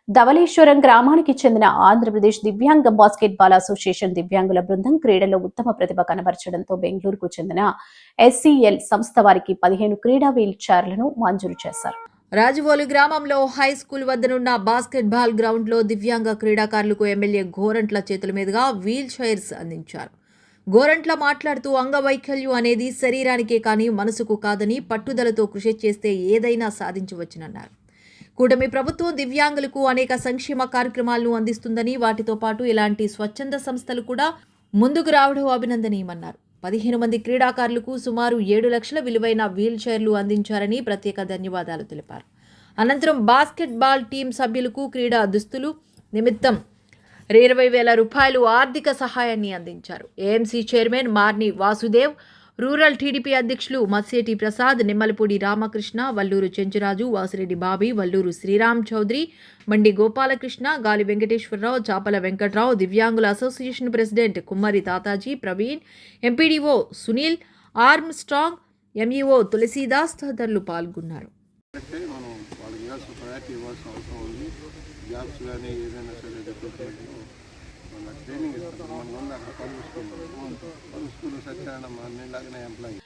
ధవళేశ్వరం గ్రామానికి చెందిన ఆంధ్రప్రదేశ్ దివ్యాంగ బాస్కెట్బాల్ అసోసియేషన్ దివ్యాంగుల బృందం క్రీడల్లో ఉత్తమ ప్రతిభ కనబరచడంతో బెంగళూరుకు చెందిన ఎస్సీఎల్ సంస్థ వారికి 15 క్రీడా వీల్ చైర్లను మంజూరు చేశారు. రాజవోలు గ్రామంలో హై స్కూల్ వద్దనున్న బాస్కెట్బాల్ గ్రౌండ్లో దివ్యాంగ క్రీడాకారులకు ఎమ్మెల్యే గోరంట్ల చేతుల మీదుగా వీల్ చైర్స్ అందించారు. గోరంట్ల మాట్లాడుతూ అంగవైకల్యం అనేది శరీరానికే కానీ మనసుకు కాదని పట్టుదలతో కృషి చేస్తే ఏదైనా సాధించవచ్చునన్నారు. కూటమి ప్రభుత్వం దివ్యాంగులకు అనేక సంక్షేమ కార్యక్రమాలను అందిస్తుందని, వాటితో పాటు ఇలాంటి స్వచ్ఛంద సంస్థలు కూడా ముందుకు రావడం అభినందనీయమన్నారు. 15 మంది క్రీడాకారులకు సుమారు 7 లక్షల విలువైన వీల్ చైర్లు అందించారని ప్రత్యేక ధన్యవాదాలు తెలిపారు. అనంతరం బాస్కెట్బాల్ టీం సభ్యులకు క్రీడా దుస్తులు నిమిత్తం 20,000 రూపాయలు ఆర్థిక సహాయాన్ని అందించారు. AMC chairman Marni Vasudev, rural TDP అధ్యక్షులు మత్సేటి ప్రసాద్, నిమ్మలపూడి రామకృష్ణ, వల్లూరు చెంచురాజు, వాసిరెడ్డి బాబీ, వల్లూరు శ్రీరామ్ చౌదరి, మండి గోపాలకృష్ణ, గాలి వెంకటేశ్వరరావు, చాపల వెంకట్రావు, దివ్యాంగుల అసోసియేషన్ ప్రెసిడెంట్ కుమ్మరి Tataji, Praveen, MPDO Sunil, arm strong, MEO Tulsidas తదితరులు పాల్గొన్నారు. ట్రైనింగ్ ఇస్తారు. మన అక్కడ పలు స్కూల్ సత్యనారాయణ ఎంప్లాయీ